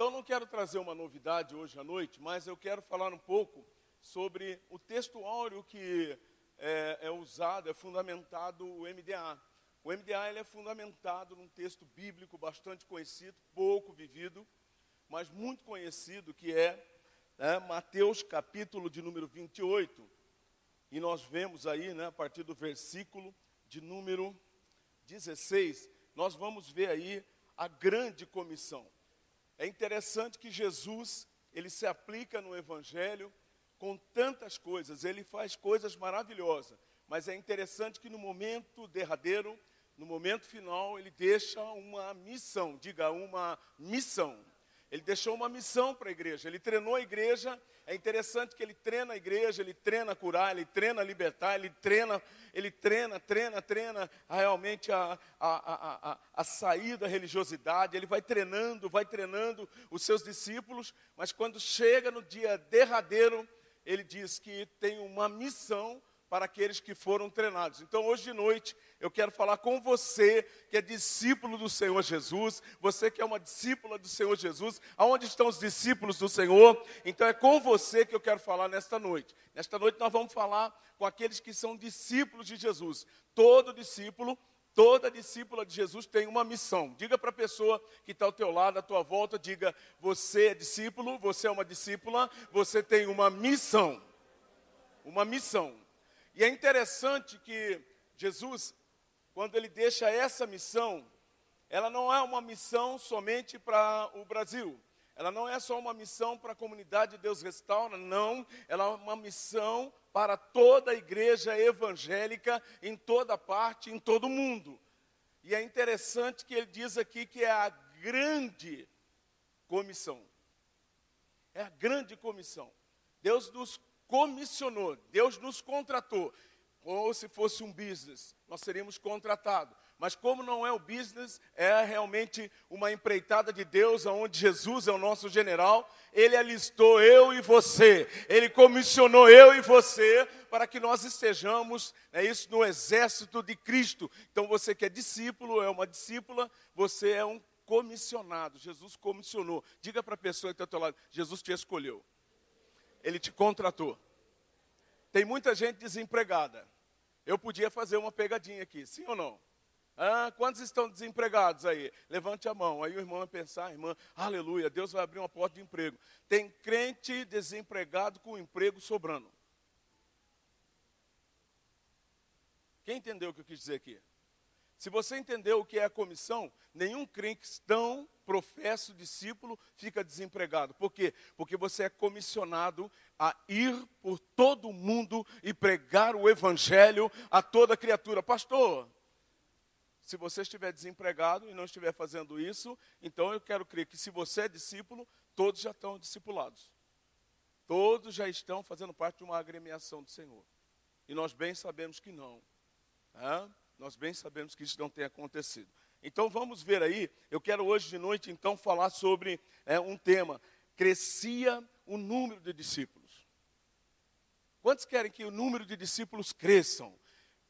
Então, não quero trazer uma novidade hoje à noite, mas eu quero falar um pouco sobre o texto áureo que é usado, é fundamentado o MDA. O MDA ele é fundamentado num texto bíblico bastante conhecido, pouco vivido, mas muito conhecido, que é Mateus capítulo de número 28. E nós vemos aí, a partir do versículo de número 16, nós vamos ver aí a grande comissão. É interessante que Jesus, ele se aplica no Evangelho com tantas coisas, ele faz coisas maravilhosas, mas é interessante que no momento derradeiro, no momento final, ele deixa uma missão, diga uma missão. Ele deixou uma missão para a igreja, ele treinou a igreja. É interessante que ele treina a igreja, ele treina a curar, ele treina a libertar, ele treina realmente a sair da religiosidade. Ele vai treinando os seus discípulos, mas quando chega no dia derradeiro, ele diz que tem uma missão para aqueles que foram treinados. Então, hoje de noite, eu quero falar com você que é discípulo do Senhor Jesus, você que é uma discípula do Senhor Jesus. Aonde estão os discípulos do Senhor? Então, é com você que eu quero falar nesta noite. Nesta noite, nós vamos falar com aqueles que são discípulos de Jesus. Todo discípulo, toda discípula de Jesus tem uma missão. Diga para a pessoa que está ao teu lado, à tua volta, diga: você é discípulo, você é uma discípula, você tem uma missão. Uma missão. E é interessante que Jesus, quando ele deixa essa missão, ela não é uma missão somente para o Brasil. Ela não é só uma missão para a comunidade de Deus Restaura, não. Ela é uma missão para toda a igreja evangélica, em toda parte, em todo o mundo. E é interessante que ele diz aqui que é a grande comissão. É a grande comissão. Deus nos comissionou, Deus nos contratou. Ou se fosse um business, nós seríamos contratados. Mas como não é o business, é realmente uma empreitada de Deus, onde Jesus é o nosso general. Ele alistou eu e você, ele comissionou eu e você, para que nós estejamos, isso, no exército de Cristo. Então você que é discípulo, é uma discípula, você é um comissionado. Jesus comissionou. Diga para a pessoa que está ao teu lado: Jesus te escolheu. Ele te contratou. Tem muita gente desempregada. Eu podia fazer uma pegadinha aqui, sim ou não? Quantos estão desempregados aí? Levante a mão. Aí o irmão vai pensar: irmã, aleluia, Deus vai abrir uma porta de emprego. Tem crente desempregado com emprego sobrando. Quem entendeu o que eu quis dizer aqui? Se você entendeu o que é a comissão, nenhum cristão, professo, discípulo fica desempregado. Por quê? Porque você é comissionado a ir por todo o mundo e pregar o evangelho a toda criatura. Pastor, se você estiver desempregado e não estiver fazendo isso, então eu quero crer que se você é discípulo, todos já estão discipulados. Todos já estão fazendo parte de uma agremiação do Senhor. E nós bem sabemos que não. Nós bem sabemos que isso não tem acontecido. Então vamos ver aí, eu quero hoje de noite então falar sobre um tema: crescia o número de discípulos. Quantos querem que o número de discípulos cresçam?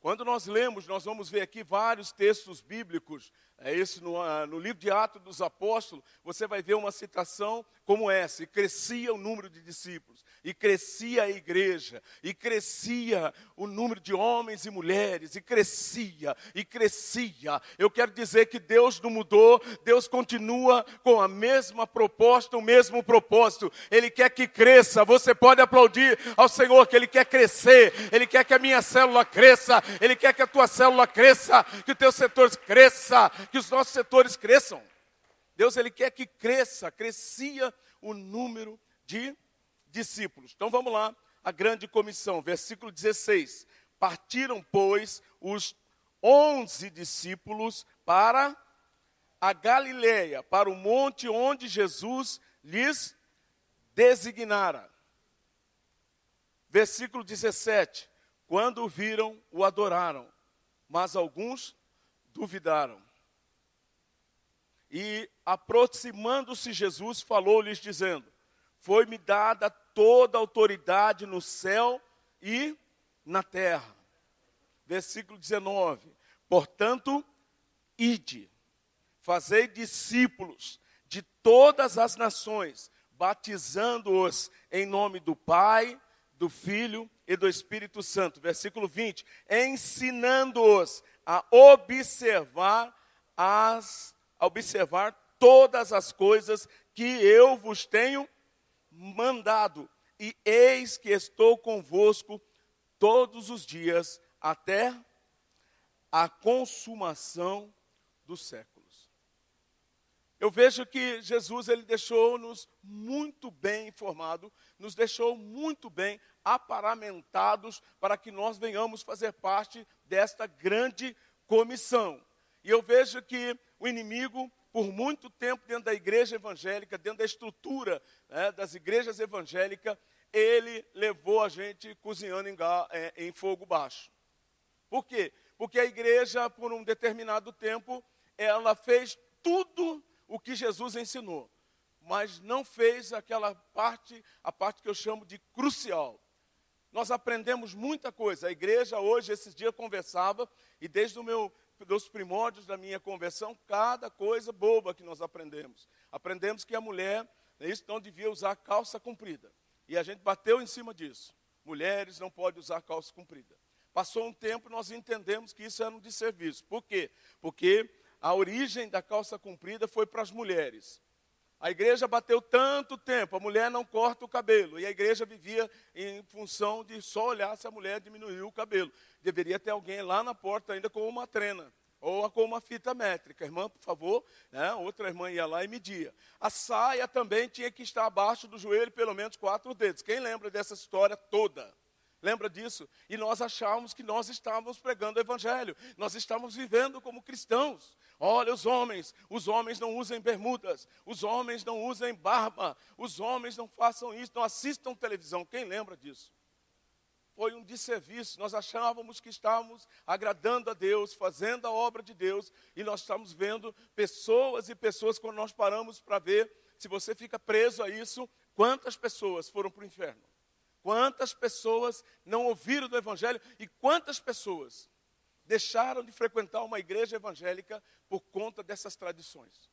Quando nós lemos, nós vamos ver aqui vários textos bíblicos, no livro de Atos dos Apóstolos, você vai ver uma citação como essa: e crescia o número de discípulos, e crescia a igreja, e crescia o número de homens e mulheres, e crescia. Eu quero dizer que Deus não mudou, Deus continua com a mesma proposta, o mesmo propósito. Ele quer que cresça. Você pode aplaudir ao Senhor que Ele quer crescer, Ele quer que a minha célula cresça, Ele quer que a tua célula cresça, que o teu setor cresça, que os nossos setores cresçam. Deus, Ele quer que crescia o número de discípulos. Então vamos lá, a grande comissão, versículo 16. Partiram, pois, os 11 discípulos para a Galileia, para o monte onde Jesus lhes designara. Versículo 17. Quando o viram, o adoraram, mas alguns duvidaram. E aproximando-se Jesus, falou-lhes dizendo: foi-me dada toda a autoridade no céu e na terra. Versículo 19. Portanto, ide, fazei discípulos de de todas as nações, batizando-os em nome do Pai, do Filho e do Espírito Santo. Versículo 20, ensinando-os a observar todas as coisas que eu vos tenho mandado. E eis que estou convosco todos os dias até a consumação dos séculos. Eu vejo que Jesus, ele deixou-nos muito bem informados, nos deixou muito bem aparamentados para que nós venhamos fazer parte desta grande comissão. E eu vejo que o inimigo, por muito tempo dentro da igreja evangélica, dentro da estrutura das igrejas evangélicas, ele levou a gente cozinhando em fogo baixo. Por quê? Porque a igreja, por um determinado tempo, ela fez tudo o que Jesus ensinou, mas não fez a parte que eu chamo de crucial. Nós aprendemos muita coisa. A igreja hoje, esses dias, conversava, e desde dos primórdios da minha conversão, cada coisa boba que nós aprendemos. Aprendemos que a mulher não devia usar calça comprida. E a gente bateu em cima disso. Mulheres não podem usar calça comprida. Passou um tempo, nós entendemos que isso era um desserviço. Por quê? Porque a origem da calça comprida foi para as mulheres. A igreja bateu tanto tempo, a mulher não corta o cabelo. E a igreja vivia em função de só olhar se a mulher diminuiu o cabelo. Deveria ter alguém lá na porta ainda com uma trena, ou com uma fita métrica. Irmã, por favor, outra irmã ia lá e media. A saia também tinha que estar abaixo do joelho, pelo menos 4 dedos. Quem lembra dessa história toda? Lembra disso? E nós achávamos que nós estávamos pregando o evangelho. Nós estávamos vivendo como cristãos. Olha, os homens não usem bermudas. Os homens não usem barba. Os homens não façam isso, não assistam televisão. Quem lembra disso? Foi um desserviço. Nós achávamos que estávamos agradando a Deus, fazendo a obra de Deus. E nós estamos vendo pessoas e pessoas, quando nós paramos para ver, se você fica preso a isso, quantas pessoas foram para o inferno? Quantas pessoas não ouviram do evangelho e quantas pessoas deixaram de frequentar uma igreja evangélica por conta dessas tradições.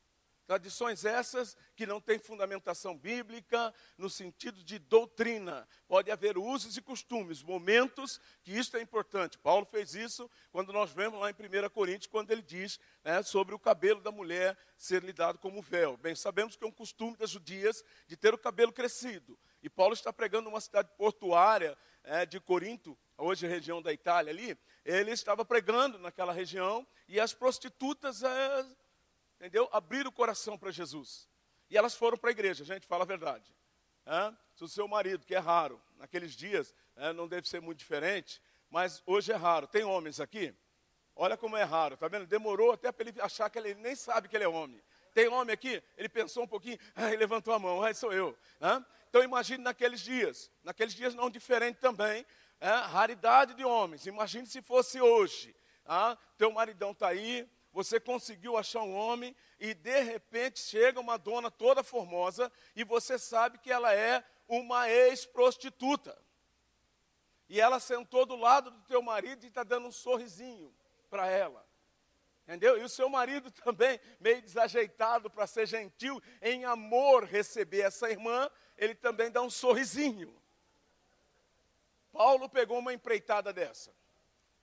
Tradições essas que não têm fundamentação bíblica no sentido de doutrina. Pode haver usos e costumes, momentos que isso é importante. Paulo fez isso quando nós vemos lá em 1 Coríntios, quando ele diz sobre o cabelo da mulher ser lhe dado como véu. Bem, sabemos que é um costume das judias de ter o cabelo crescido. E Paulo está pregando numa cidade portuária de Corinto, hoje região da Itália ali. Ele estava pregando naquela região e as prostitutas abriram o coração para Jesus. E elas foram para a igreja, gente, fala a verdade. Se o seu marido, que é raro, naqueles dias, não deve ser muito diferente, mas hoje é raro. Tem homens aqui? Olha como é raro, tá vendo? Demorou até para ele achar que ele nem sabe que ele é homem. Tem homem aqui? Ele pensou um pouquinho, ele levantou a mão, sou eu. Então imagine naqueles dias não diferente também, raridade de homens. Imagine se fosse hoje. Teu maridão está aí, você conseguiu achar um homem e de repente chega uma dona toda formosa e você sabe que ela é uma ex-prostituta. E ela sentou do lado do teu marido e está dando um sorrisinho para ela. Entendeu? E o seu marido também, meio desajeitado para ser gentil, em amor receber essa irmã, ele também dá um sorrisinho. Paulo pegou uma empreitada dessa.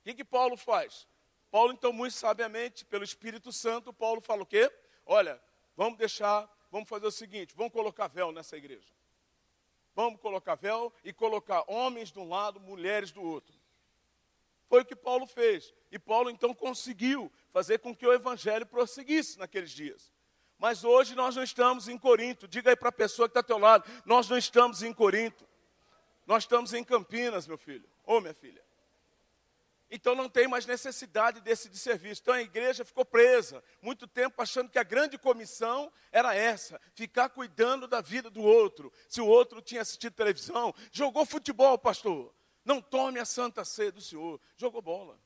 O que Paulo faz? Paulo, então, muito sabiamente, pelo Espírito Santo, Paulo fala o quê? Olha, vamos fazer o seguinte, vamos colocar véu nessa igreja. Vamos colocar véu e colocar homens de um lado, mulheres do outro. Foi o que Paulo fez. E Paulo, então, conseguiu fazer com que o evangelho prosseguisse naqueles dias. Mas hoje nós não estamos em Corinto. Diga aí para a pessoa que está ao teu lado, nós não estamos em Corinto. Nós estamos em Campinas, meu filho. Ou minha filha. Então não tem mais necessidade desse desserviço. Então a igreja ficou presa muito tempo achando que a grande comissão era essa, ficar cuidando da vida do outro. Se o outro tinha assistido televisão, jogou futebol, pastor. Não tome a santa ceia do Senhor. Jogou bola.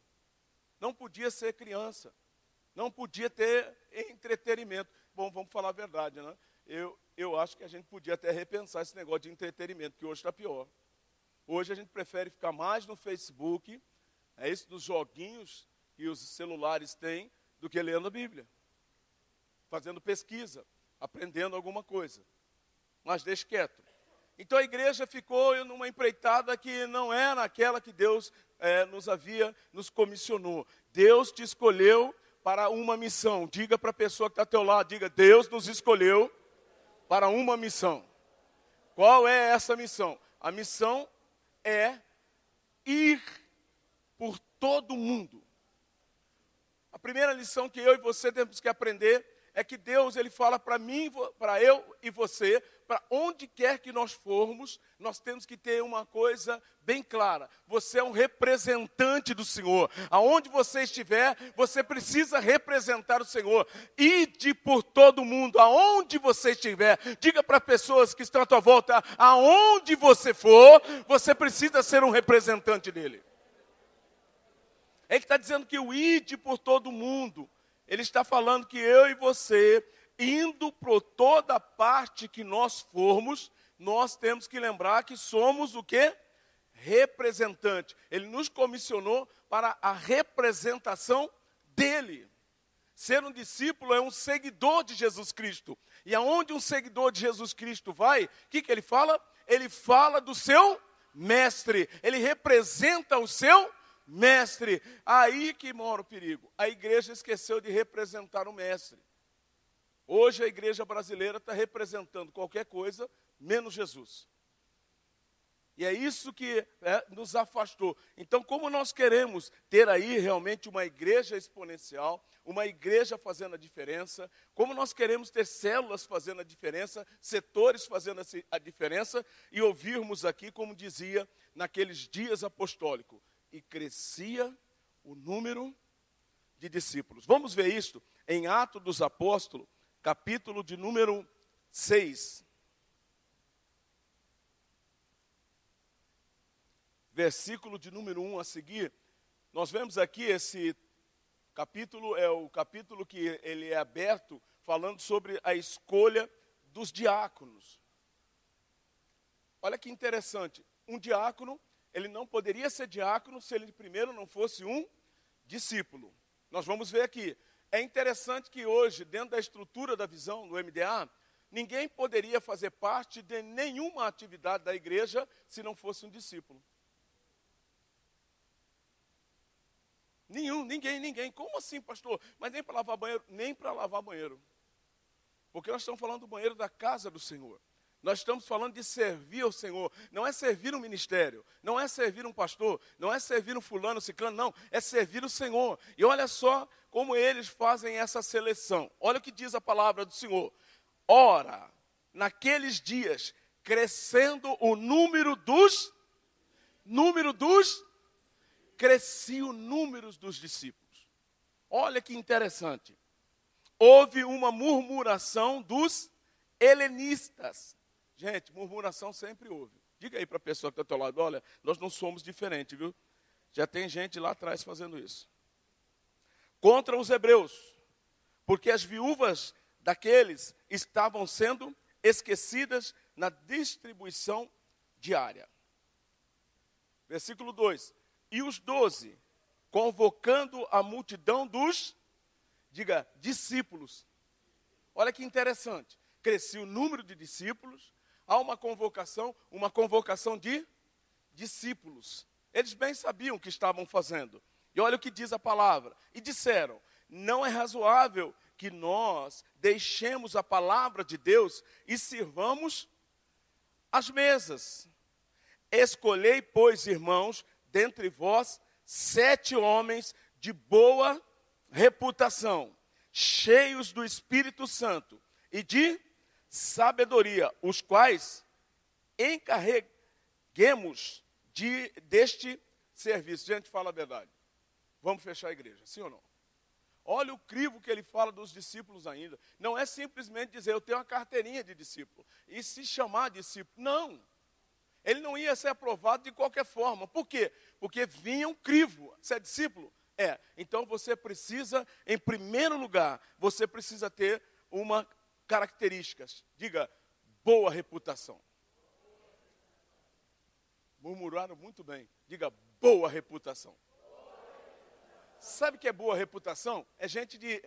Não podia ser criança. Não podia ter entretenimento. Bom, vamos falar a verdade, né? Eu acho que a gente podia até repensar esse negócio de entretenimento, que hoje está pior. Hoje a gente prefere ficar mais no Facebook, isso dos joguinhos que os celulares têm, do que lendo a Bíblia. Fazendo pesquisa. aprendendo alguma coisa. Mas deixe quieto. Então a igreja ficou numa empreitada que não era aquela que Deus nos comissionou. Deus te escolheu para uma missão. Diga para a pessoa que está ao teu lado, diga, Deus nos escolheu para uma missão. Qual é essa missão? A missão é ir por todo o mundo. A primeira lição que eu e você temos que aprender é que Deus, Ele fala para mim, para eu e você, para onde quer que nós formos, nós temos que ter uma coisa bem clara. Você é um representante do Senhor. Aonde você estiver, você precisa representar o Senhor. Ide por todo o mundo, aonde você estiver. Diga para pessoas que estão à tua volta, aonde você for, você precisa ser um representante dele. Ele está dizendo que o ide por todo o mundo. Ele está falando que eu e você, indo por toda parte que nós formos, nós temos que lembrar que somos o quê? Representante. Ele nos comissionou para a representação dele. Ser um discípulo é um seguidor de Jesus Cristo. E aonde um seguidor de Jesus Cristo vai, o que ele fala? Ele fala do seu mestre. Ele representa o seu mestre. Aí que mora o perigo. A igreja esqueceu de representar o mestre. Hoje a igreja brasileira está representando qualquer coisa, menos Jesus. E é isso que nos afastou. Então, como nós queremos ter aí realmente uma igreja exponencial, uma igreja fazendo a diferença, como nós queremos ter células fazendo a diferença, setores fazendo a diferença, e ouvirmos aqui, como dizia, naqueles dias apostólicos, e crescia o número de discípulos. Vamos ver isso em Atos dos Apóstolos, capítulo de número 6. Versículo de número 1 a seguir. Nós vemos aqui esse capítulo, é o capítulo que ele é aberto, falando sobre a escolha dos diáconos. Olha que interessante. Um diácono, ele não poderia ser diácono se ele primeiro não fosse um discípulo. Nós vamos ver aqui. É interessante que hoje, dentro da estrutura da visão do MDA, ninguém poderia fazer parte de nenhuma atividade da igreja se não fosse um discípulo. Ninguém. Como assim, pastor? Mas nem para lavar banheiro? Nem para lavar banheiro. Porque nós estamos falando do banheiro da casa do Senhor. Nós estamos falando de servir ao Senhor. Não é servir um ministério, não é servir um pastor, não é servir um fulano, ciclano, não. É servir o Senhor. E olha só como eles fazem essa seleção. Olha o que diz a palavra do Senhor. Ora, naqueles dias, crescendo o crescia o número dos discípulos. Olha que interessante. Houve uma murmuração dos helenistas. Gente, murmuração sempre houve. Diga aí para a pessoa que está ao teu lado, olha, nós não somos diferentes, viu? Já tem gente lá atrás fazendo isso. Contra os hebreus, porque as viúvas daqueles estavam sendo esquecidas na distribuição diária. Versículo 2. E os 12, convocando a multidão dos, diga, discípulos. Olha que interessante. Crescia o número de discípulos, há uma convocação de discípulos. Eles bem sabiam o que estavam fazendo. E olha o que diz a palavra. E disseram, não é razoável que nós deixemos a palavra de Deus e sirvamos as mesas. Escolhei, pois, irmãos, dentre vós, 7 homens de boa reputação, cheios do Espírito Santo e de sabedoria, os quais encarreguemos deste serviço. Gente, fala a verdade. Vamos fechar a igreja, sim ou não? Olha o crivo que ele fala dos discípulos ainda. Não é simplesmente dizer, eu tenho uma carteirinha de discípulo. E se chamar discípulo. Não. Ele não ia ser aprovado de qualquer forma. Por quê? Porque vinha um crivo. Você é discípulo? É. Então você precisa, em primeiro lugar, você precisa ter uma características. Diga, boa reputação. Murmuraram muito bem. Diga, boa reputação. Sabe o que é boa reputação? É gente de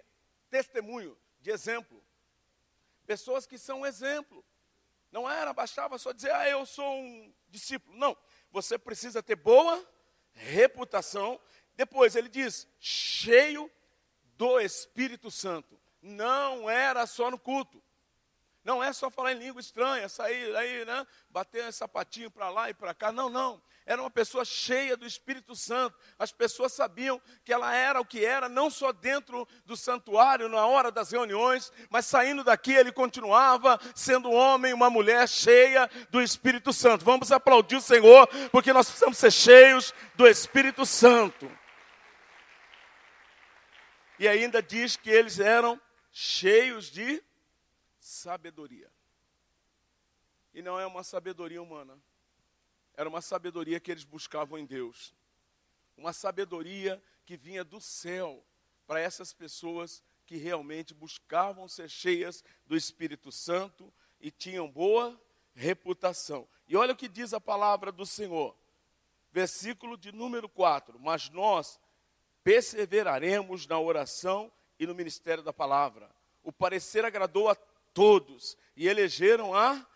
testemunho, de exemplo. pessoas que são exemplo. Não bastava só dizer, eu sou um discípulo. Não, você precisa ter boa reputação. Depois ele diz, cheio do Espírito Santo. Não era só no culto. Não é só falar em língua estranha, sair aí, né, bater sapatinho para lá e para cá. Não, não. Era uma pessoa cheia do Espírito Santo. As pessoas sabiam que ela era o que era, não só dentro do santuário, na hora das reuniões, mas saindo daqui ele continuava sendo um homem, uma mulher cheia do Espírito Santo. Vamos aplaudir o Senhor, porque nós precisamos ser cheios do Espírito Santo. E ainda diz que eles eram cheios de sabedoria. E não é uma sabedoria humana. Era uma sabedoria que eles buscavam em Deus. Uma sabedoria que vinha do céu para essas pessoas que realmente buscavam ser cheias do Espírito Santo e tinham boa reputação. E olha o que diz a palavra do Senhor. Versículo de número 4. Mas nós perseveraremos na oração e no ministério da palavra. O parecer agradou a todos e elegeram a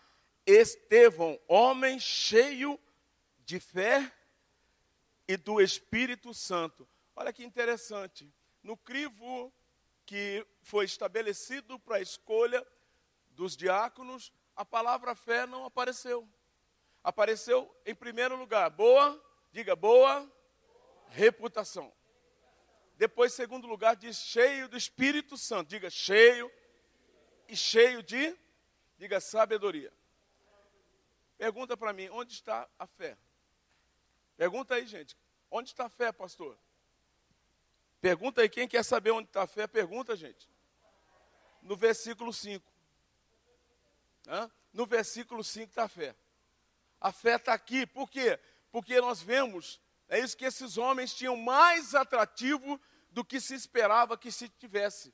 Estevão, homem cheio de fé e do Espírito Santo. Olha que interessante. No crivo que foi estabelecido para a escolha dos diáconos, a palavra fé não apareceu. Apareceu em primeiro lugar, diga boa reputação. Depois, segundo lugar, diz cheio do Espírito Santo. Diga cheio e cheio de, diga sabedoria. Pergunta para mim, onde está a fé? Pergunta aí, gente. Onde está a fé, pastor? Pergunta aí, quem quer saber onde está a fé, pergunta, gente. No versículo 5. No versículo 5 está a fé. A fé está aqui, por quê? Porque nós vemos, é isso que esses homens tinham mais atrativo do que se esperava que se tivesse.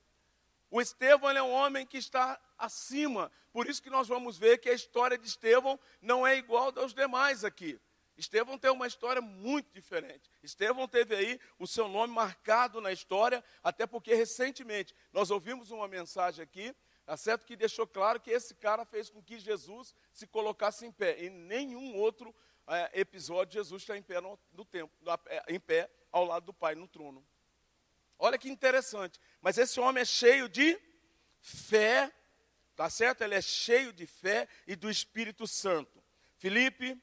O Estevão é um homem que está acima, por isso que nós vamos ver que a história de Estevão não é igual aos demais aqui. Estevão tem uma história muito diferente. Estevão teve aí o seu nome marcado na história, até porque recentemente nós ouvimos uma mensagem aqui, tá certo? Que deixou claro que esse cara fez com que Jesus se colocasse em pé. Em nenhum outro episódio Jesus está em pé no templo, em pé ao lado do Pai no trono. Olha que interessante. Mas esse homem é cheio de fé, tá certo? Ele é cheio de fé e do Espírito Santo. Filipe,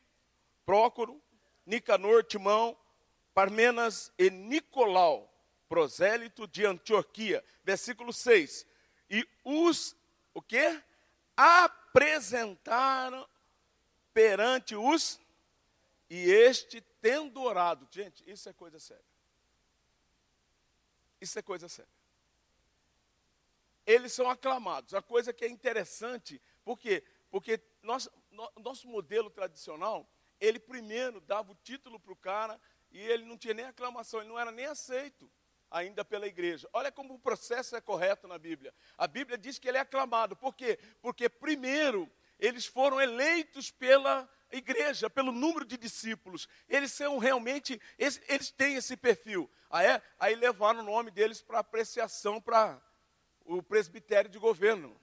Prócoro, Nicanor, Timão, Parmenas e Nicolau, prosélito de Antioquia. Versículo 6. E os, o quê? Apresentaram perante os, e este tendo orado. Gente, isso é coisa séria. Isso é coisa séria. Eles são aclamados. A coisa que é interessante, por quê? Porque nosso modelo tradicional, ele primeiro dava o título para o cara e ele não tinha nem aclamação, ele não era nem aceito ainda pela igreja. Olha como o processo é correto na Bíblia. A Bíblia diz que ele é aclamado. Por quê? Porque primeiro eles foram eleitos pela igreja, pelo número de discípulos. Eles são realmente, eles têm esse perfil. Aí levaram o nome deles para apreciação para o presbitério de governo.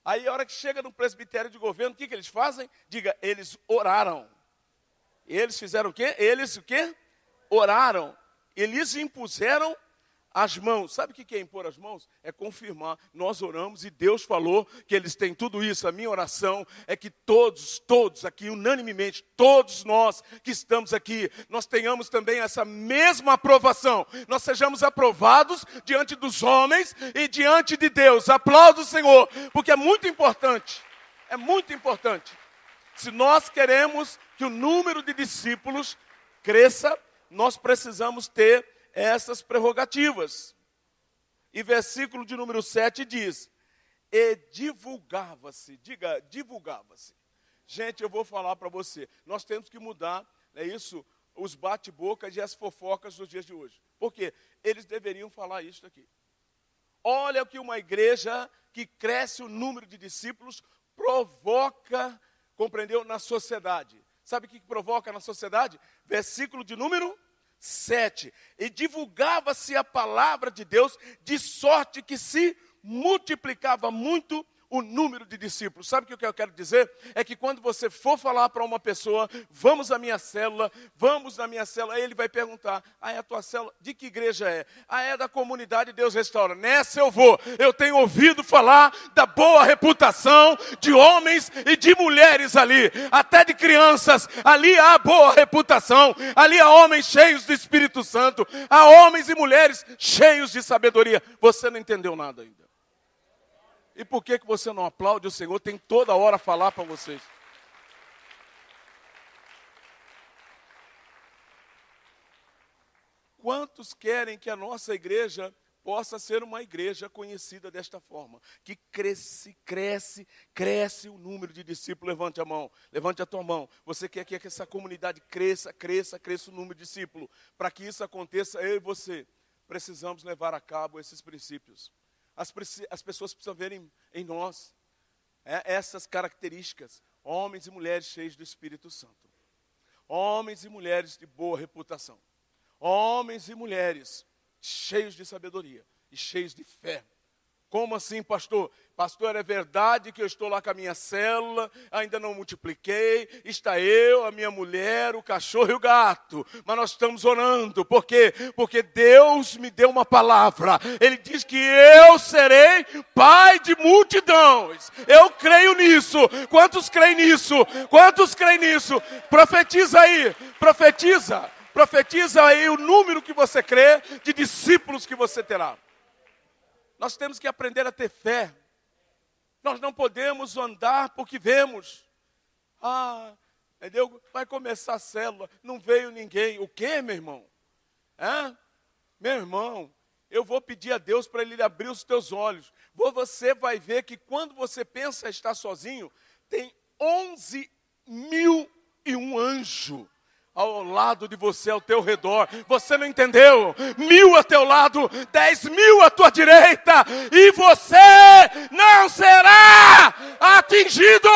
Aí a hora que chega no presbitério de governo, o que eles fazem? Diga, eles oraram. Eles fizeram o quê? Eles o quê? Oraram. Eles impuseram as mãos. Sabe o que é impor as mãos? É confirmar. Nós oramos e Deus falou que eles têm tudo isso. A minha oração é que todos aqui, unanimemente, todos nós que estamos aqui, nós tenhamos também essa mesma aprovação. Nós sejamos aprovados diante dos homens e diante de Deus. Aplauda o Senhor, porque é muito importante. É muito importante. Se nós queremos que o número de discípulos cresça, nós precisamos ter essas prerrogativas. E versículo de número 7 diz, e divulgava-se, diga, divulgava-se. Gente, eu vou falar para você, nós temos que mudar, é isso, os bate-bocas e as fofocas dos dias de hoje. Por quê? Eles deveriam falar isso aqui. Olha o que uma igreja que cresce o número de discípulos provoca, compreendeu, na sociedade. Sabe o que provoca na sociedade? Versículo de número 7. E divulgava-se a palavra de Deus, de sorte que se multiplicava muito o número de discípulos. Sabe o que eu quero dizer? É que quando você for falar para uma pessoa, vamos à minha célula, vamos na minha célula, aí ele vai perguntar, é a tua célula? De que igreja é? É da comunidade Deus Restaura. Nessa eu vou. Eu tenho ouvido falar da boa reputação de homens e de mulheres ali, até de crianças. Ali há boa reputação, ali há homens cheios do Espírito Santo, há homens e mulheres cheios de sabedoria. Você não entendeu nada ainda. E por que você não aplaude o Senhor? Tem toda hora a falar para vocês. Quantos querem que a nossa igreja possa ser uma igreja conhecida desta forma? Que cresce o número de discípulos. Levante a mão, levante a tua mão. Você quer que essa comunidade cresça o número de discípulos. Para que isso aconteça, eu e você precisamos levar a cabo esses princípios. As pessoas precisam ver em nós essas características. Homens e mulheres cheios do Espírito Santo. Homens e mulheres de boa reputação. Homens e mulheres cheios de sabedoria e cheios de fé. Como assim, pastor? Pastor, é verdade que eu estou lá com a minha célula, ainda não multipliquei, está eu, a minha mulher, o cachorro e o gato. Mas nós estamos orando. Por quê? Porque Deus me deu uma palavra. Ele diz que eu serei pai de multidões. Eu creio nisso. Quantos creem nisso? Quantos creem nisso? Profetiza aí, profetiza. Profetiza aí o número que você crê de discípulos que você terá. Nós temos que aprender a ter fé. Nós não podemos andar porque vemos. Entendeu? Vai começar a célula, não veio ninguém. O quê, meu irmão? Meu irmão, eu vou pedir a Deus para Ele abrir os teus olhos. Você vai ver que quando você pensa estar sozinho, tem 11.001 anjos ao lado de você, ao teu redor. Você não entendeu? 1.000 a teu lado, 10.000 à tua direita, e você não será atingido.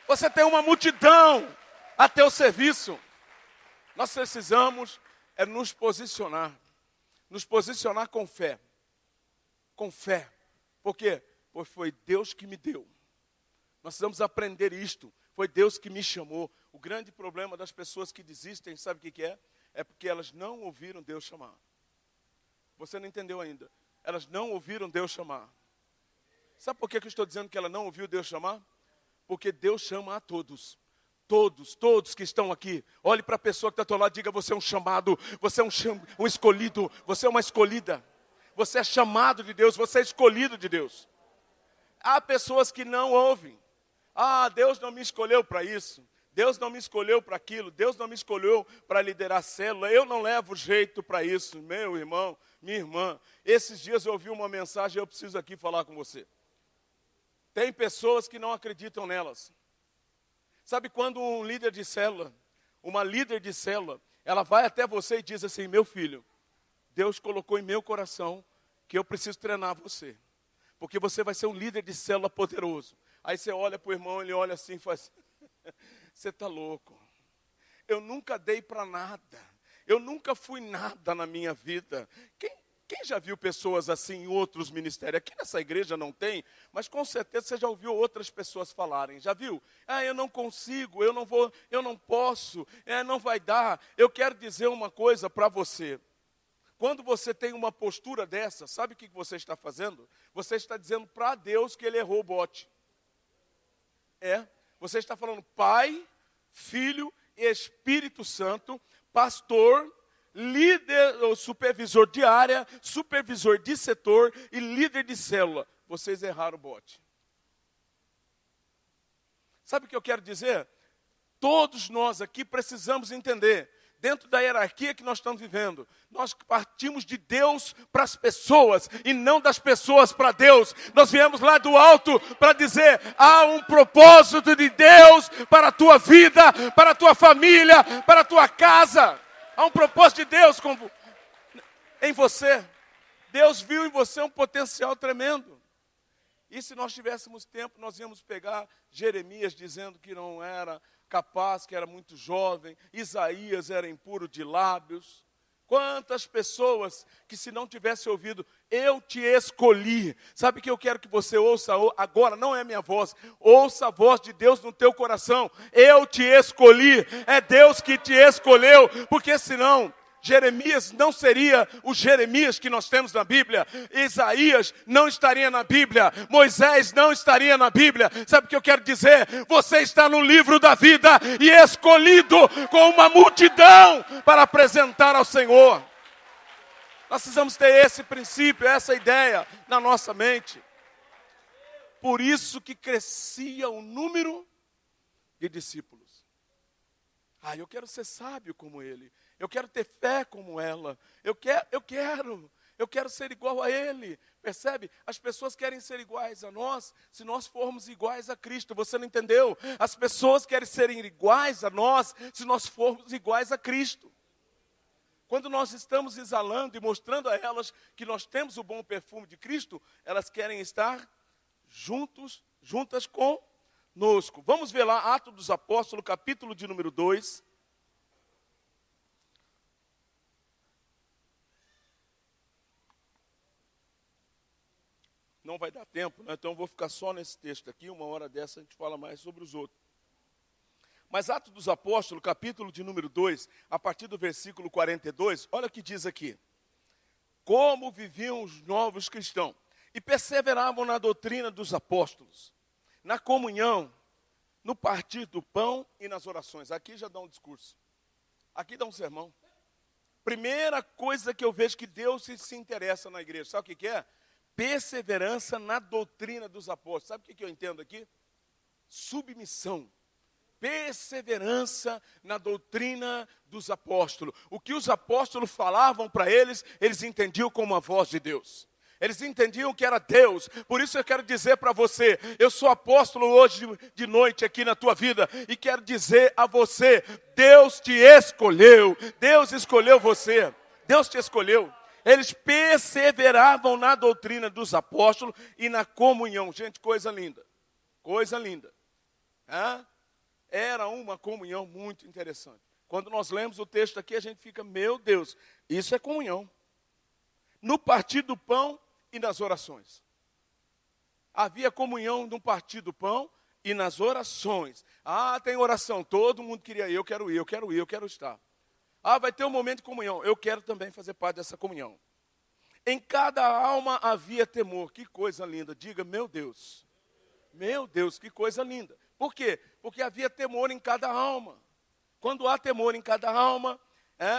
Você tem uma multidão a teu serviço. Nós precisamos nos posicionar com fé. Com fé. Por quê? Pois foi Deus que me deu. Nós precisamos aprender isto. Foi Deus que me chamou. O grande problema das pessoas que desistem, sabe o que é? É porque elas não ouviram Deus chamar. Você não entendeu ainda. Elas não ouviram Deus chamar. Sabe por que eu estou dizendo que ela não ouviu Deus chamar? Porque Deus chama a todos. Todos que estão aqui. Olhe para a pessoa que está ao teu lado e diga, você é um chamado, você é um escolhido, você é uma escolhida. Você é chamado de Deus, você é escolhido de Deus. Há pessoas que não ouvem. Deus não me escolheu para isso. Deus não me escolheu para aquilo. Deus não me escolheu para liderar a célula. Eu não levo jeito para isso, meu irmão, minha irmã. Esses dias eu ouvi uma mensagem e eu preciso aqui falar com você. Tem pessoas que não acreditam nelas. Sabe quando um líder de célula, uma líder de célula, ela vai até você e diz assim, meu filho, Deus colocou em meu coração que eu preciso treinar você. Porque você vai ser um líder de célula poderoso. Aí você olha para o irmão, ele olha assim e faz, você está louco. Eu nunca dei para nada. Eu nunca fui nada na minha vida. Quem já viu pessoas assim em outros ministérios? Aqui nessa igreja não tem, mas com certeza você já ouviu outras pessoas falarem. Já viu? Eu não consigo, eu não vou, eu não posso, não vai dar. Eu quero dizer uma coisa para você. Quando você tem uma postura dessa, sabe o que você está fazendo? Você está dizendo para Deus que Ele errou o bote. Você está falando Pai, Filho e Espírito Santo, pastor, líder ou supervisor de área, supervisor de setor e líder de célula. Vocês erraram o bote. Sabe o que eu quero dizer? Todos nós aqui precisamos entender. Dentro da hierarquia que nós estamos vivendo, nós partimos de Deus para as pessoas e não das pessoas para Deus. Nós viemos lá do alto para dizer, há um propósito de Deus para a tua vida, para a tua família, para a tua casa. Há um propósito de Deus em você. Deus viu em você um potencial tremendo. E se nós tivéssemos tempo, nós íamos pegar Jeremias dizendo que não era capaz, que era muito jovem. Isaías era impuro de lábios. Quantas pessoas que se não tivesse ouvido, eu te escolhi. Sabe o que eu quero que você ouça agora? Não é a minha voz. Ouça a voz de Deus no teu coração. Eu te escolhi. É Deus que te escolheu. Porque senão, Jeremias não seria o Jeremias que nós temos na Bíblia. Isaías não estaria na Bíblia. Moisés não estaria na Bíblia. Sabe o que eu quero dizer? Você está no livro da vida e escolhido com uma multidão para apresentar ao Senhor. Nós precisamos ter esse princípio, essa ideia na nossa mente. Por isso que crescia o número de discípulos. Eu quero ser sábio como ele. Eu quero ter fé como ela. Eu quero ser igual a ele. Percebe? As pessoas querem ser iguais a nós, se nós formos iguais a Cristo. Você não entendeu? As pessoas querem ser iguais a nós, se nós formos iguais a Cristo. Quando nós estamos exalando e mostrando a elas que nós temos o bom perfume de Cristo, elas querem estar juntas conosco. Vamos ver lá, Atos dos Apóstolos, capítulo de número 2. Não vai dar tempo, né? Então eu vou ficar só nesse texto aqui. Uma hora dessa a gente fala mais sobre os outros. Mas Atos dos Apóstolos, capítulo de número 2, a partir do versículo 42, olha o que diz aqui. Como viviam os novos cristãos e perseveravam na doutrina dos apóstolos, na comunhão, no partir do pão e nas orações. Aqui já dá um discurso. Aqui dá um sermão. Primeira coisa que eu vejo que Deus se interessa na igreja. Sabe o que é? Perseverança na doutrina dos apóstolos. Sabe o que eu entendo aqui? Submissão. Perseverança na doutrina dos apóstolos. O que os apóstolos falavam para eles, eles entendiam como a voz de Deus. Eles entendiam que era Deus. Por isso eu quero dizer para você, eu sou apóstolo hoje de noite aqui na tua vida, e quero dizer a você, Deus te escolheu. Deus escolheu você. Deus te escolheu. Eles perseveravam na doutrina dos apóstolos e na comunhão. Gente, coisa linda. Coisa linda. Era uma comunhão muito interessante. Quando nós lemos o texto aqui, a gente fica, meu Deus, isso é comunhão. No partir do pão e nas orações. Havia comunhão no partir do pão e nas orações. Tem oração, todo mundo queria ir, eu quero estar. Vai ter um momento de comunhão, eu quero também fazer parte dessa comunhão. Em cada alma havia temor, que coisa linda, diga, meu Deus, que coisa linda. Por quê? Porque havia temor em cada alma. Quando há temor em cada alma,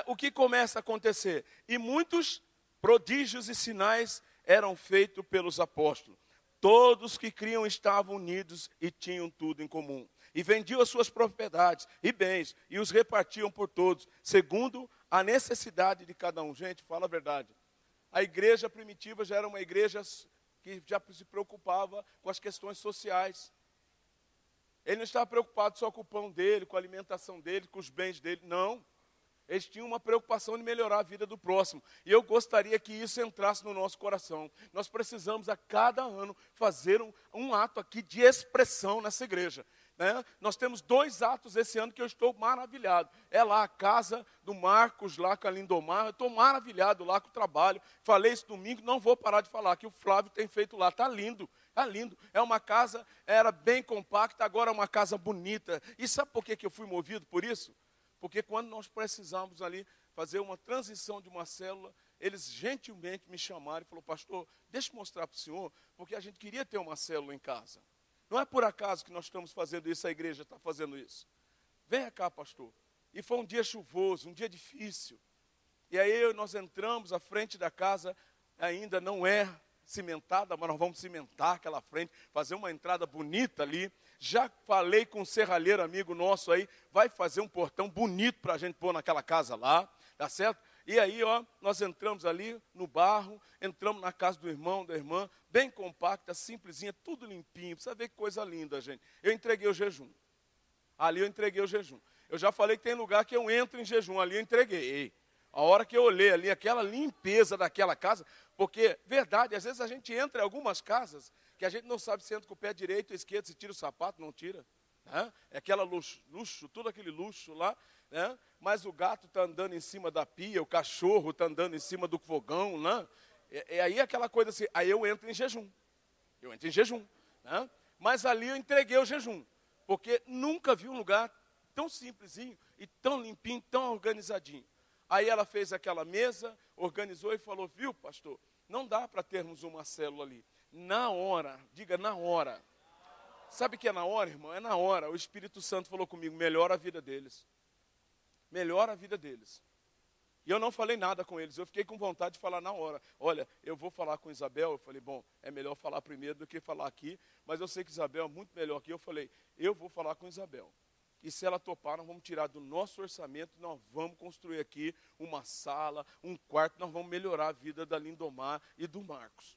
o que começa a acontecer? E muitos prodígios e sinais eram feitos pelos apóstolos. Todos que criam estavam unidos e tinham tudo em comum. E vendiam as suas propriedades e bens e os repartiam por todos, segundo a necessidade de cada um. Gente, fala a verdade. A igreja primitiva já era uma igreja que já se preocupava com as questões sociais. Ele não estava preocupado só com o pão dele, com a alimentação dele, com os bens dele. Não. Eles tinham uma preocupação de melhorar a vida do próximo. E eu gostaria que isso entrasse no nosso coração. Nós precisamos a cada ano fazer um ato aqui de expressão nessa igreja. Nós temos 2 atos esse ano que eu estou maravilhado. É lá a casa do Marcos, lá com a Lindomar. Eu estou maravilhado lá com o trabalho. Falei isso domingo, não vou parar de falar, que o Flávio tem feito lá. Está lindo, está lindo. É uma casa, era bem compacta, agora é uma casa bonita. E sabe por que eu fui movido por isso? Porque quando nós precisamos ali fazer uma transição de uma célula, eles gentilmente me chamaram e falaram, pastor, deixa eu mostrar para o senhor, porque a gente queria ter uma célula em casa. Não é por acaso que nós estamos fazendo isso, a igreja está fazendo isso. Venha cá, pastor. E foi um dia chuvoso, um dia difícil. E aí nós entramos, à frente da casa ainda não é cimentada, mas nós vamos cimentar aquela frente, fazer uma entrada bonita ali. Já falei com um serralheiro amigo nosso aí, vai fazer um portão bonito para a gente pôr naquela casa lá, tá certo? E aí, nós entramos ali no barro, entramos na casa do irmão, da irmã, bem compacta, simplesinha, tudo limpinho. Precisa ver que coisa linda, gente. Eu entreguei o jejum. Ali eu entreguei o jejum. Eu já falei que tem lugar que eu entro em jejum, ali eu entreguei. A hora que eu olhei ali, aquela limpeza daquela casa, porque, verdade, às vezes a gente entra em algumas casas, que a gente não sabe se entra com o pé direito ou esquerdo, se tira o sapato, não tira. né? É aquela luxo, todo aquele luxo lá, né? Mas o gato está andando em cima da pia, o cachorro está andando em cima do fogão, né? Aí aquela coisa assim, aí eu entro em jejum. Né? Mas ali eu entreguei o jejum, porque nunca vi um lugar tão simplesinho e tão limpinho, tão organizadinho. Aí ela fez aquela mesa, organizou e falou, viu, pastor, não dá para termos uma célula ali. Na hora, diga na hora. Sabe o que é na hora, irmão? É na hora. O Espírito Santo falou comigo, melhora a vida deles. Melhora a vida deles. E eu não falei nada com eles, eu fiquei com vontade de falar na hora. Olha, eu vou falar com Isabel. Eu falei, bom, é melhor falar primeiro do que falar aqui. Mas eu sei que Isabel é muito melhor que eu. Eu falei, eu vou falar com Isabel. E se ela topar, nós vamos tirar do nosso orçamento, nós vamos construir aqui uma sala, um quarto, nós vamos melhorar a vida da Lindomar e do Marcos.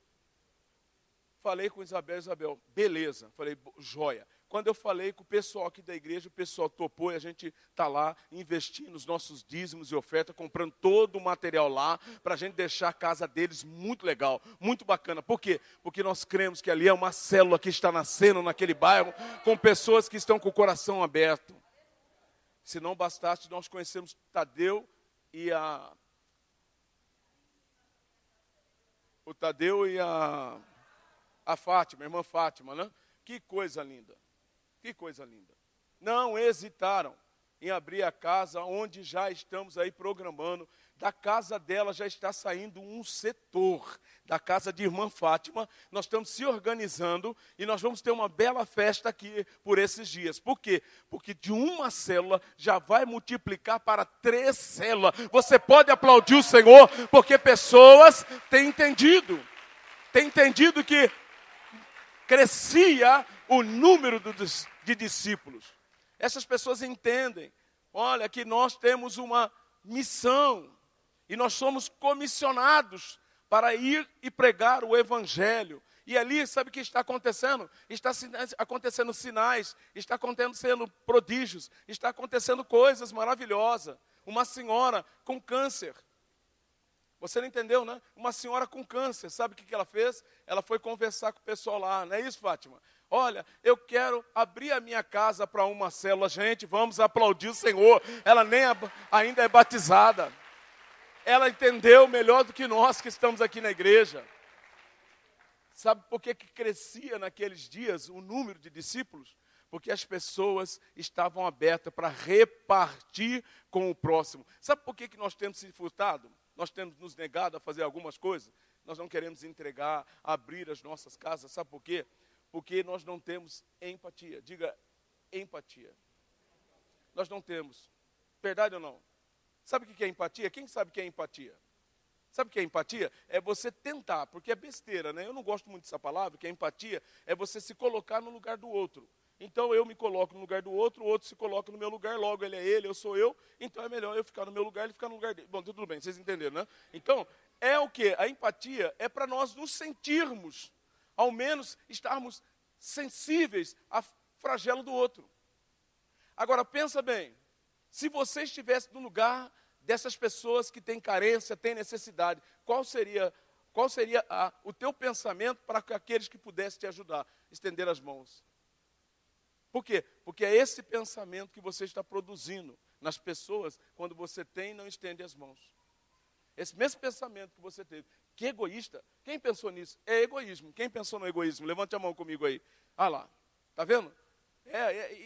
Falei com Isabel, beleza. Falei, joia. Quando eu falei com o pessoal aqui da igreja, o pessoal topou e a gente está lá investindo os nossos dízimos e ofertas, comprando todo o material lá, para a gente deixar a casa deles muito legal, muito bacana. Por quê? Porque nós cremos que ali é uma célula que está nascendo naquele bairro, com pessoas que estão com o coração aberto. Se não bastasse, nós conhecemos Tadeu e a Fátima, a irmã Fátima, né? Que coisa linda. Que coisa linda. Não hesitaram em abrir a casa onde já estamos aí programando. Da casa dela já está saindo um setor. Da casa de irmã Fátima, nós estamos se organizando e nós vamos ter uma bela festa aqui por esses dias. Por quê? Porque de uma célula já vai multiplicar para 3 células. Você pode aplaudir o Senhor, porque pessoas têm entendido que crescia o número de discípulos. Essas pessoas entendem, olha, que nós temos uma missão e nós somos comissionados para ir e pregar o evangelho. E ali, sabe o que está acontecendo? Está acontecendo sinais, está acontecendo prodígios, está acontecendo coisas maravilhosas. Uma senhora com câncer. Você não entendeu, né? Uma senhora com câncer, sabe o que ela fez? Ela foi conversar com o pessoal lá, não é isso, Fátima? Olha, eu quero abrir a minha casa para uma célula. Gente, vamos aplaudir o Senhor. Ela nem ainda é batizada. Ela entendeu melhor do que nós que estamos aqui na igreja. Sabe por que crescia naqueles dias o número de discípulos? Porque as pessoas estavam abertas para repartir com o próximo. Sabe por que nós temos se furtado? Nós temos nos negado a fazer algumas coisas. Nós não queremos entregar, abrir as nossas casas. Sabe por quê? Porque nós não temos empatia. Diga, empatia. Nós não temos. Verdade ou não? Sabe o que é empatia? Quem sabe o que é empatia? Sabe o que é empatia? É você tentar, porque é besteira, né? Eu não gosto muito dessa palavra, que é empatia, é você se colocar no lugar do outro. Então eu me coloco no lugar do outro, o outro se coloca no meu lugar, logo ele é ele, eu sou eu, então é melhor eu ficar no meu lugar, ele ficar no lugar dele. Bom, tudo bem, vocês entenderam, né? Então, é o quê? A empatia é para nós nos sentirmos, ao menos estarmos sensíveis à flagelo do outro. Agora, pensa bem, se você estivesse no lugar dessas pessoas que têm carência, têm necessidade, qual seria o teu pensamento para aqueles que pudessem te ajudar? Estender as mãos. Por quê? Porque é esse pensamento que você está produzindo nas pessoas quando você tem e não estende as mãos. Esse mesmo pensamento que você teve. Que egoísta. Quem pensou nisso? É egoísmo. Quem pensou no egoísmo? Levante a mão comigo aí. Ah lá. Está vendo?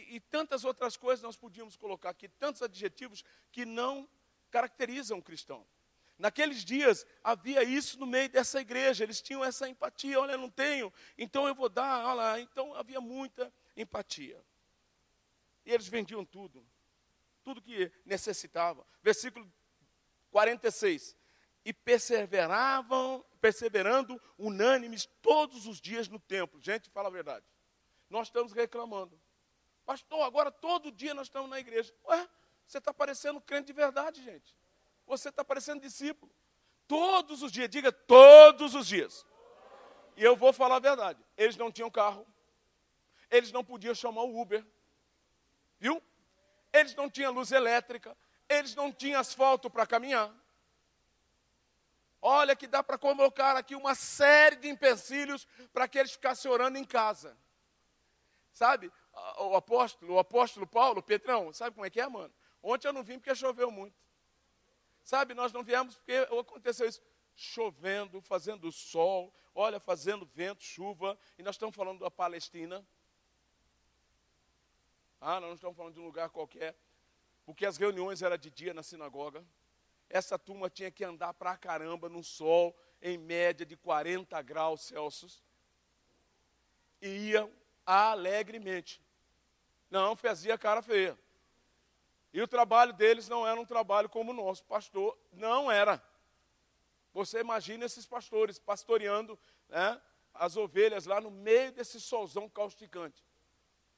E tantas outras coisas nós podíamos colocar aqui, tantos adjetivos que não caracterizam o cristão. Naqueles dias havia isso no meio dessa igreja, eles tinham essa empatia. Olha, eu não tenho, então eu vou dar. Olha lá, então havia muita empatia. E eles vendiam tudo que necessitavam. Versículo 46. E perseverando unânimes todos os dias no templo. Gente, fala a verdade. Nós estamos reclamando. Pastor, agora todo dia nós estamos na igreja. Ué, você está parecendo crente de verdade, gente. Você está parecendo discípulo. Todos os dias, diga todos os dias. E eu vou falar a verdade. Eles não tinham carro. Eles não podiam chamar o Uber. Viu? Eles não tinham luz elétrica. Eles não tinham asfalto para caminhar. Olha que dá para colocar aqui uma série de empecilhos para que eles ficassem orando em casa. Sabe, o apóstolo Paulo, Petrão, sabe como é que é, mano? Ontem eu não vim porque choveu muito. Sabe, nós não viemos porque aconteceu isso. Chovendo, fazendo sol, olha, fazendo vento, chuva. E nós estamos falando da Palestina. Nós não estamos falando de um lugar qualquer. Porque as reuniões eram de dia na sinagoga. Essa turma tinha que andar pra caramba no sol, em média de 40 graus Celsius. E iam alegremente. Não fazia cara feia. E o trabalho deles não era um trabalho como o nosso. Pastor não era. Você imagina esses pastores pastoreando, né, as ovelhas lá no meio desse solzão causticante.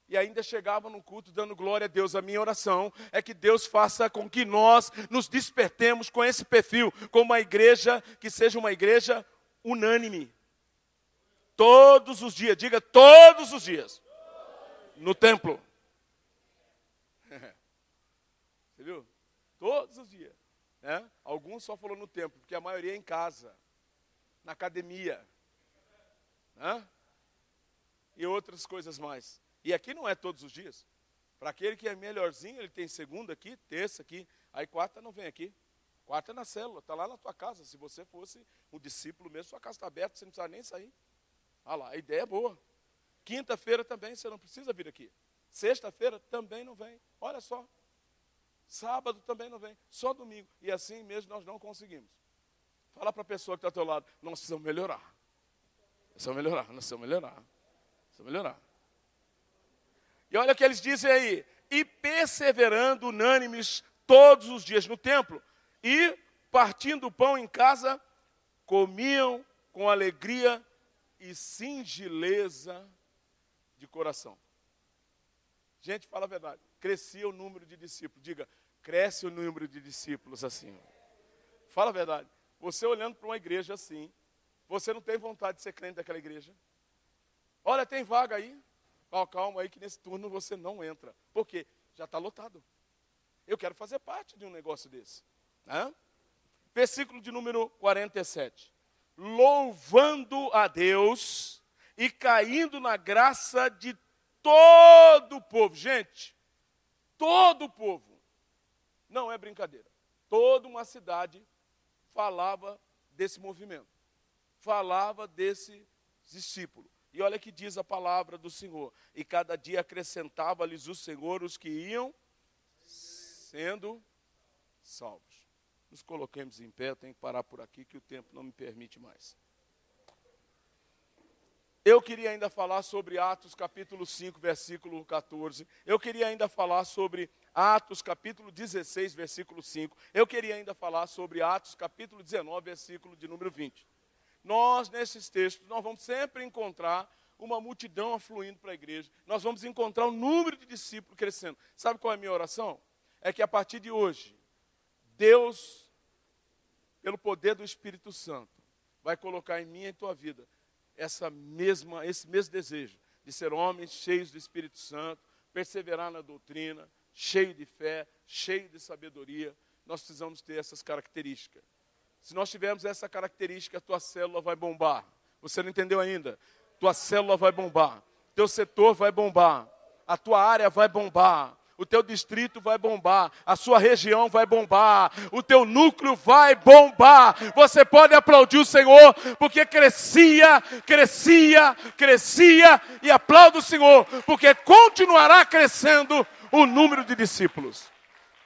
E ainda chegavam no culto dando glória a Deus. A minha oração é que Deus faça com que nós nos despertemos com esse perfil, com uma igreja que seja uma igreja unânime. Todos os dias, diga todos os dias, no templo. Você viu? Todos os dias. Né? Alguns só falou no templo, porque a maioria é em casa, na academia. Né? E outras coisas mais. E aqui não é todos os dias. Para aquele que é melhorzinho, ele tem segunda aqui, terça aqui, aí quarta não vem aqui. Quarta é na célula, está lá na tua casa. Se você fosse um discípulo mesmo, sua casa está aberta, você não precisa nem sair. Ah lá, a ideia é boa. Quinta-feira também, você não precisa vir aqui. Sexta-feira também não vem. Olha só. Sábado também não vem. Só domingo. E assim mesmo nós não conseguimos. Fala para a pessoa que está ao teu lado. Nós precisamos melhorar. Precisamos melhorar. E olha o que eles dizem aí. E perseverando unânimes todos os dias no templo. E partindo o pão em casa, comiam com alegria e singeleza de coração. Gente, fala a verdade. Crescia o número de discípulos. Diga, cresce o número de discípulos assim. Fala a verdade. Você olhando para uma igreja assim, você não tem vontade de ser crente daquela igreja? Olha, tem vaga aí. Calma aí que nesse turno você não entra. Por quê? Já está lotado. Eu quero fazer parte de um negócio desse. Né? Versículo de número 47. Louvando a Deus e caindo na graça de todo o povo. Gente, todo o povo. Não é brincadeira. Toda uma cidade falava desse movimento. Falava desse discípulo. E olha que diz a palavra do Senhor. E cada dia acrescentava-lhes o Senhor os que iam sendo salvos. Nos coloquemos em pé, eu tenho que parar por aqui que o tempo não me permite mais. Eu queria ainda falar sobre Atos capítulo 5, versículo 14. Eu queria ainda falar sobre Atos capítulo 16, versículo 5. Eu queria ainda falar sobre Atos capítulo 19, versículo de número 20. Nós, nesses textos, nós vamos sempre encontrar uma multidão afluindo para a igreja. Nós vamos encontrar um número de discípulos crescendo. Sabe qual é a minha oração? É que a partir de hoje, Deus, pelo poder do Espírito Santo, vai colocar em mim e em tua vida esse mesmo desejo de ser homens cheios do Espírito Santo, perseverar na doutrina, cheio de fé, cheio de sabedoria. Nós precisamos ter essas características. Se nós tivermos essa característica, a tua célula vai bombar. Você não entendeu ainda? Tua célula vai bombar. Teu setor vai bombar. A tua área vai bombar. O teu distrito vai bombar. A sua região vai bombar. O teu núcleo vai bombar. Você pode aplaudir o Senhor, porque crescia. E aplauda o Senhor, porque continuará crescendo o número de discípulos.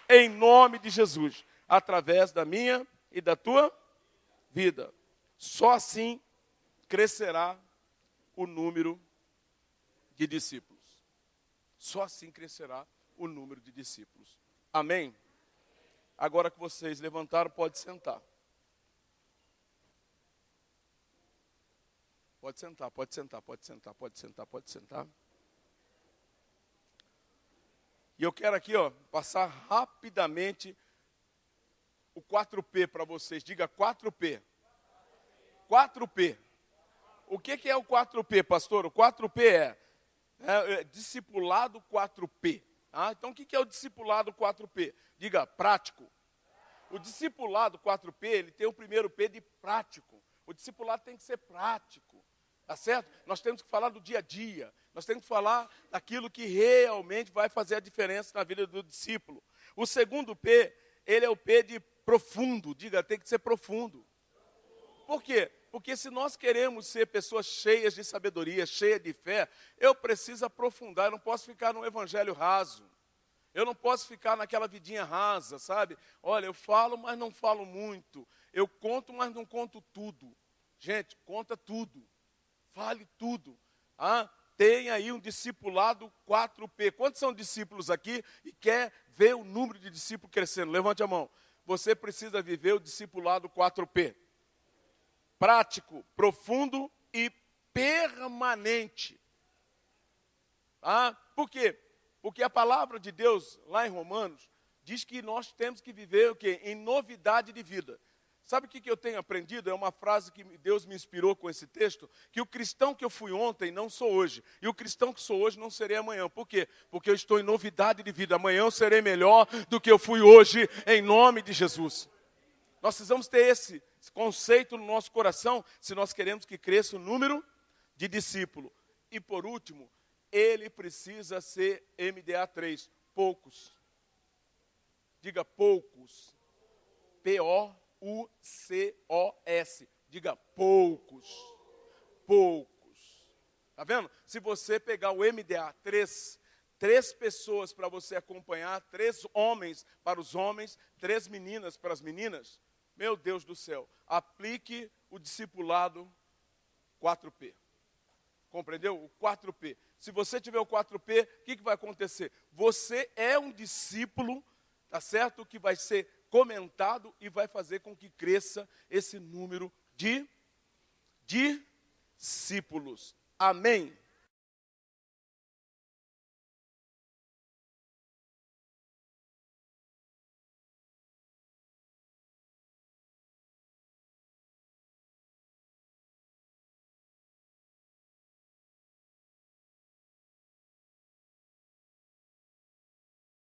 Em nome de Jesus. Através da minha e da tua vida. Só assim crescerá o número de discípulos. Só assim crescerá o número de discípulos. Amém? Agora que vocês levantaram, pode sentar. Pode sentar. E eu quero aqui, passar rapidamente o 4P para vocês. Diga 4P. 4P. O que é o 4P, pastor? O 4P é discipulado 4P. Então, o que é o discipulado 4P? Diga, prático. O discipulado 4P, ele tem o primeiro P de prático. O discipulado tem que ser prático. Tá certo? Nós temos que falar do dia a dia. Nós temos que falar daquilo que realmente vai fazer a diferença na vida do discípulo. O segundo P, ele é o P de profundo. Diga, tem que ser profundo. Por quê? Porque se nós queremos ser pessoas cheias de sabedoria, cheias de fé, eu preciso aprofundar, eu não posso ficar num evangelho raso. Eu não posso ficar naquela vidinha rasa, sabe? Olha, eu falo, mas não falo muito. Eu conto, mas não conto tudo. Gente, conta tudo. Fale tudo. Tem aí um discipulado 4P. Quantos são discípulos aqui e quer ver o número de discípulos crescendo? Levante a mão. Você precisa viver o discipulado 4P. Prático, profundo e permanente. Por quê? Porque a palavra de Deus, lá em Romanos, diz que nós temos que viver o quê? Em novidade de vida. Sabe o que eu tenho aprendido? É uma frase que Deus me inspirou com esse texto, que o cristão que eu fui ontem não sou hoje, e o cristão que sou hoje não serei amanhã. Por quê? Porque eu estou em novidade de vida. Amanhã eu serei melhor do que eu fui hoje, em nome de Jesus. Nós precisamos ter esse conceito no nosso coração, se nós queremos que cresça o número de discípulos. E por último, ele precisa ser MDA3, poucos. Diga poucos. Poucos. Diga poucos. Poucos. Está vendo? Se você pegar o MDA 3 pessoas para você acompanhar, 3 homens para os homens, 3 meninas para as meninas, meu Deus do céu, aplique o discipulado 4P. Compreendeu? O 4P. Se você tiver o 4P, o que vai acontecer? Você é um discípulo, tá certo? Que vai ser comentado e vai fazer com que cresça esse número de discípulos. Amém?